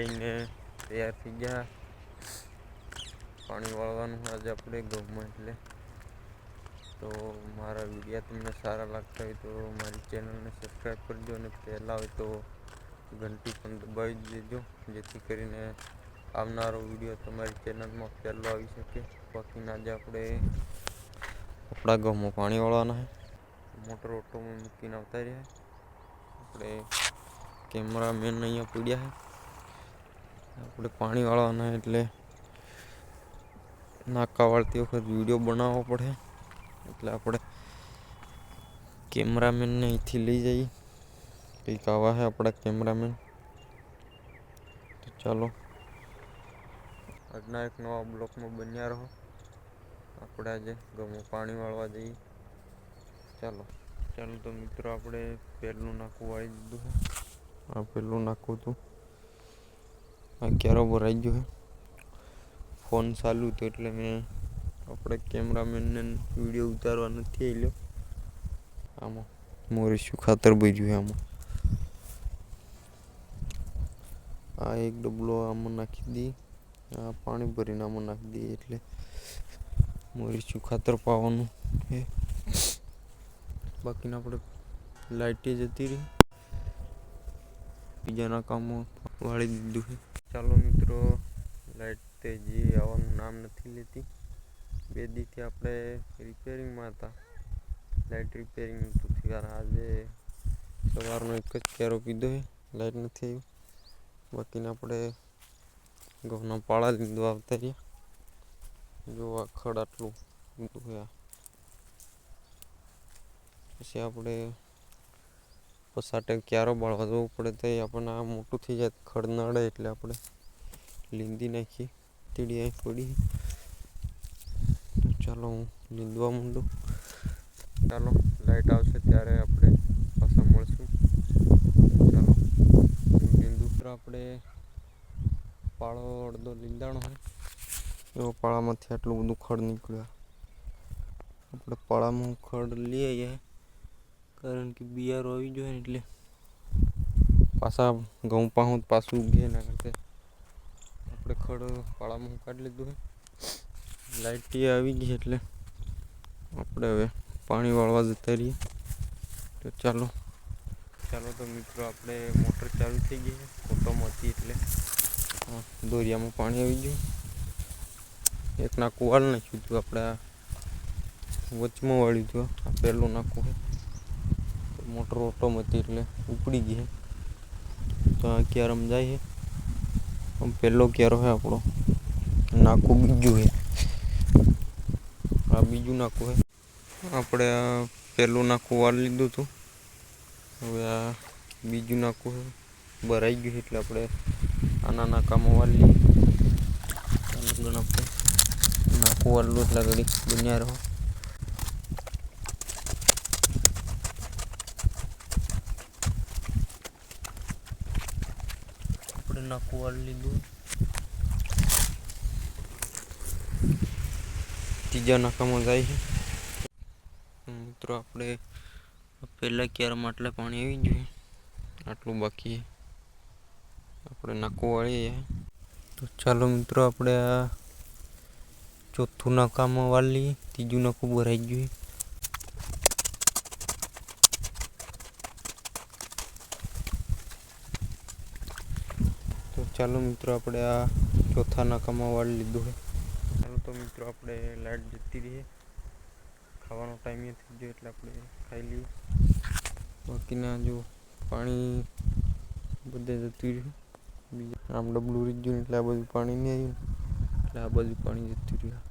નાઈને તૈયાર થઈ ગયા. પાણી વાળવાનું આજે આપણે ઘઉંમાં એટલે તો મારા વિડીયો તમને સારા લાગતા હોય તો મારી ચેનલને સબસ્ક્રાઈબ કરજો અને પહેલાં હોય તો ઘંટી પણ દબાવી દેજો જેથી કરીને આવનારો વિડીયો તમારી ચેનલમાં પહેલો આવી શકે. બાકીના આજે આપણે આપણા ઘઉંમાં પાણી વાળવાના છે. મોટર ઓટોમાં મૂકીને આવતા રહ્યા. આપણે કેમેરામેન અહીંયા પડ્યા છે. આપણે પાણી વાળવાના એટલે નાકા વાળતી વખત વિડીયો બનાવવો પડે એટલે આપણે કેમેરામેનને અહીંથી લઈ જઈએ. કંઈક આવા છે આપણા કેમેરામેન. તો ચાલો આજના એક નવા બ્લોકમાં બન્યા રહો. આપણે આજે ઘઉંમાં પાણી વાળવા જઈએ. ચાલો તો મિત્રો આપણે પહેલું નાકું વાળી દીધું છે. આ પહેલું નાકું હતું. આ ક્યારો ભરાઈ ગયો છે. ફોન ચાલુ હતો એટલે મેં આપણે કેમેરામેનને વિડીયો ઉતારવા નથી આવ્યો. આમાં મોરીશું ખાતર ભર્યું છે. આમાં આ એક ડબલો આમાં નાખી દઈએ. આ પાણી ભરીને આમાં નાખી દઈએ એટલે મોરીશું ખાતર પાવાનું છે. બાકીના આપણે લાઇટે જતી રહી. બીજાના કામો વાળી દીધું છે. ચાલો મિત્રો લાઇટ તેજી આવવાનું નામ નથી લેતી. 2 દીથી આપણે રિપેરિંગમાં હતા. લાઇટ રિપેરિંગ નથી કારણ આજે સવારનો એક જ કેરો પીધો છે. લાઇટ નથી આવી. બાકીના આપણે ઘઉંના પાળા લીધવા આવતા રહ્યા. જો આ ખડ આટલું ઊંધું. પછી આપણે પસાટે ક્યારો બાળવા જવું પડે તો આપણને આ મોટું થઈ જાય ખડ નડે એટલે આપણે લીંદી નાખી તીડી અહીં પડી. ચાલો હું લીંદવા માંડું. ચાલો લાઇટ આવશે ત્યારે આપણે પાછા મળશું. ચાલો લીંદું આપણે પાળો અડધો લીંદાણો હોય એવો પાળામાંથી આટલું બધું ખડ નીકળ્યું. આપણે પાળામાં ખડ લઈ આવીએ કારણ કે બિયારો આવી ગયો ને એટલે પાછા ઘઉં પાછું ઉગે એના કરતા આપણે ખડ પાળામાં કાઢી લીધું છે. લાઇટ આવી ગઈ એટલે આપણે હવે પાણી વાળવા જતા રહીએ. તો ચાલો તો મિત્રો આપણે મોટર ચાલુ થઈ ગઈ છે. ઓટોમાં હતી એટલે દોરિયામાં પાણી આવી ગયું. એક નાકું વાળ નાખ્યું હતું. આપણે આ વચમાં વાળ્યું હતું. આ પહેલું નાકું છે. મોટર ઓટોમાં હતી એટલે ઉપડી ગઈ. તો આ ક્યારામાં જાય છે. આમ પહેલો ક્યારો છે આપણો. નાકું બીજું છે. આ બીજું નાકું છે. આપણે આ પહેલું નાકું વાળી લીધું હતું. હવે આ બીજું નાકું છે. ભરાઈ ગયું એટલે આપણે આના નાકામાં વાળી લઈએ. આપણે નાકું વાળલું એટલા ઘડી બન્યા રહો. આપણે નાકું વાળી લીધું. ત્રીજા નાકામાં જાય છે. મિત્રો આપણે પહેલા ક્યારમાં આટલા પાણી આવી ગયું. આટલું બાકી આપણે નાકું વાળીએ. તો ચાલો મિત્રો આપણે આ ચોથું નાકામાં વાળી. ત્રીજું નાકું ભરાઈ ગયું. તો ચાલો મિત્રો આપણે આ ચોથા નાકામાં વાળી લીધું છે. ચાલો તો મિત્રો આપણે લાઇટ જતી રહીએ. ખાવાનો ટાઈમ થઈ ગયો એટલે આપણે ખાઈ લઈએ. બાકીના જો પાણી બધે જતું રહ્યું. આમ ડબલું રહી ગયું એટલે આ બધું પાણી નહીં આવ્યું એટલે આ બધું પાણી જતું રહ્યું.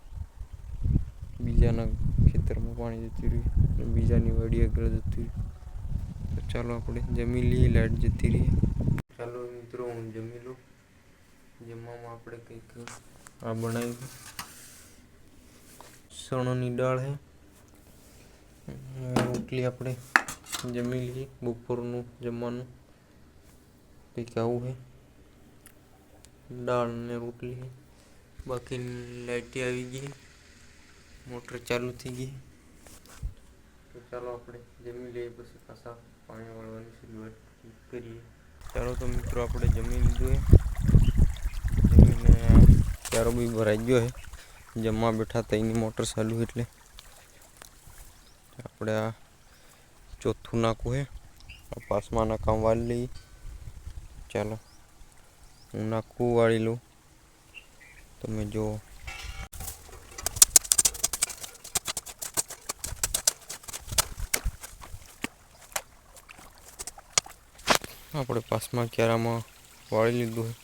બીજાના ખેતરમાં પાણી જતું રહ્યું. બીજાની વાડી આગળ જતું રહ્યું. તો ચાલો આપણે જમી લઈએ. લાઇટ જતી રહીએ. ચાલો મિત્રો હું જમી લઉં. જમવામાં આપણે કંઈક આ બનાવ્યું. ચણાની દાળ છે. રોટલી આપણે જમી લઈએ. બપોરનું જમવાનું કંઈક આવું છે. દાળ ને રોટલી. બાકી લાઇટ આવી ગઈ. મોટર ચાલુ થઈ ગઈ. તો ચાલો આપણે જમી લઈએ પછી પાછા પાણી વાળવાની શરૂઆત કરીએ. ચાલો તો મિત્રો આપણે જમી લીધું છે. ક્યારો બી ભરાઈ ગયો છે. જમવા બેઠા તઈની મોટર ચાલુ એટલે આપણે આ ચોથું નાખવું છે. પાસમાં નાખવા વાળી લઈ. ચાલો હું નાખું વાળી લઉં. તમે જો આપણે પાસમાં ક્યારામાં વાળી લીધું છે.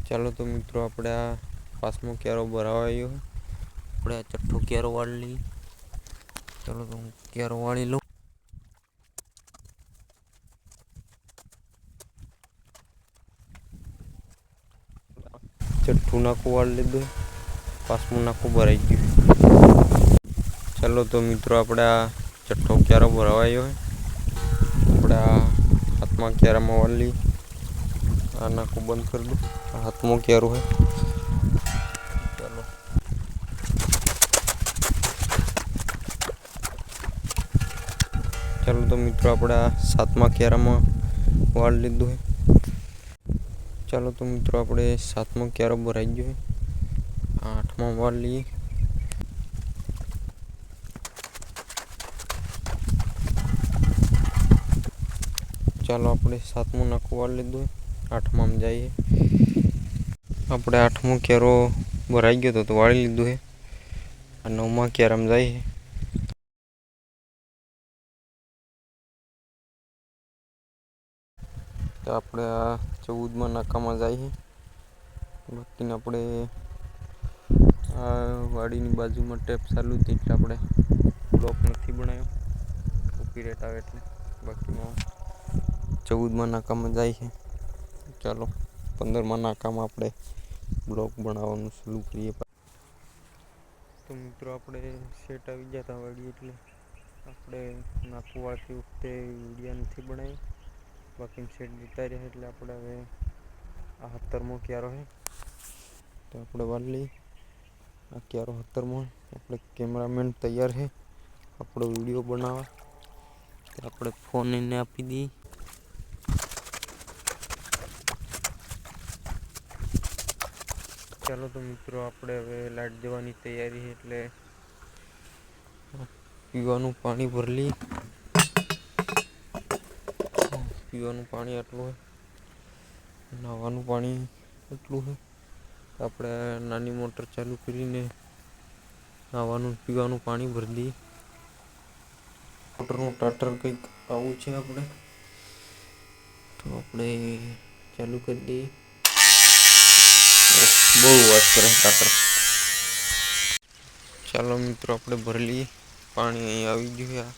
ચાલો તો મિત્રો આપણે આ પાસમાં ક્યારો ભરાવા આવ્યો. આપણે આ છઠ્ઠો ક્યારો વાળી લઈએ. ચાલો તો હું ક્યારો વાળી લઉં. છઠ્ઠું નાખું વાળી લીધું. પાસમું નાખું ભરાઈ ગયું. ચાલો તો મિત્રો આપણે આ છઠ્ઠો ક્યારો ભરાવા આવ્યો. આપણે આ હાથમાં ક્યારામાં વાળી લઈએ. આ નાખું બંધ કરી દઉં. હાથમાં ક્યારો है. ચાલો ચાલો તો મિત્રો આપણે આ સાતમા ક્યારામાં વાળી લીધું है. ચાલો તો મિત્રો આપણે સાતમો ક્યારો ભરાઈ ગયો है. આઠમાં વાળી લઈએ. ચાલો આપણે સાતમું નાખું વાળી લીધું है. આઠમાં જઈએ. આપણે આઠમો ક્યારો ભરાઈ ગયો તો વાળી લીધું है. આ નવમા ક્યારામાં જઈએ. તો આપણે આ 14માં નાકામાં જઈએ. બાકીને આપણે આ વાડીની બાજુમાં ટેપ ચાલુ હતી એટલે આપણે બ્લોક નથી બનાવ્યો. કોપીરાઈટ આવે એટલે. બાકીમાં 14માં નાકામાં જઈએ. ચાલો 15માં નાકામાં આપણે બ્લોક બનાવવાનું શરૂ કરીએ. તો મિત્રો આપણે સેટ આવી ગયા હતા વાડી એટલે આપણે નાખું વાળતી વખતે વિડીયો નથી બનાવ્યો. બાકી સેટ જતા રહ્યા એટલે આપણે હવે આ 17મો ક્યારો છે તો આપણે વાળી લઈએ. આ ક્યારો 17મો. આપણે કેમેરામેન તૈયાર છે આપણો વિડીયો બનાવવા. આપણે ફોન એને આપી દઈએ. ચાલો તો મિત્રો આપણે હવે લાઈટ જવાની તૈયારી છે એટલે પીવાનું પાણી ભરી લઈએ. પીવાનું પાણી આટલું હોય. નાવાનું પાણી એટલું હોય. આપણે નાની મોટર ચાલુ કરીને નાવાનું પીવાનું પાણી ભરી દઈએ. મોટરનું ટાટર કંઈક આવું છે. આપણે તો આપણે ચાલુ કરી દઈએ. બહુ વાત કરે ટાટર. ચાલો મિત્રો આપણે ભરી લઈએ. પાણી અહીં આવી ગયું.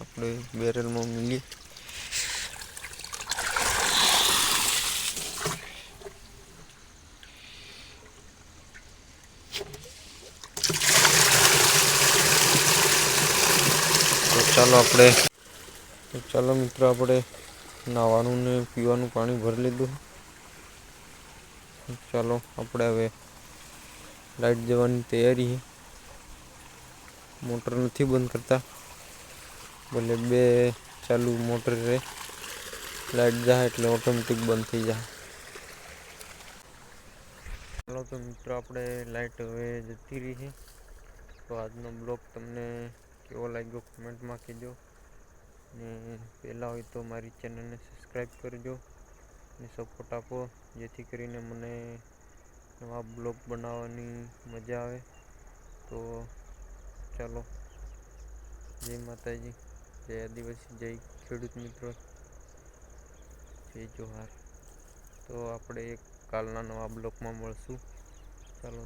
આપણે બેરલમાં મિલી. ચાલો મિત્રો આપણે નાવાનું ને પીવાનું પાણી ભરી લીધું. ચાલો આપણે હવે લાઈટ જવાની તૈયારી છે. મોટર નથી બંધ કરતા. ભલે બે ચાલુ મોટર રહે. લાઈટ જાય એટલે ઓટોમેટિક બંધ થઈ જાય. ચાલો તો મિત્રો આપણે લાઈટ હવે જતી રહી છે. તો આજનો બ્લોગ તમને કેવો લાગ્યો કમેન્ટમાં કહેજો. ને પહેલાં હોય તો મારી ચેનલને સબસ્ક્રાઈબ કરજો અને સપોર્ટ આપો જેથી કરીને મને નવા બ્લોગ બનાવવાની મજા આવે. તો ચાલો, જય માતાજી, જય આદિવાસી, જય ખેડૂત મિત્રો, જય જોહાર. તો આપણે એક કાલના નવા બ્લોગમાં મળશું. ચાલો.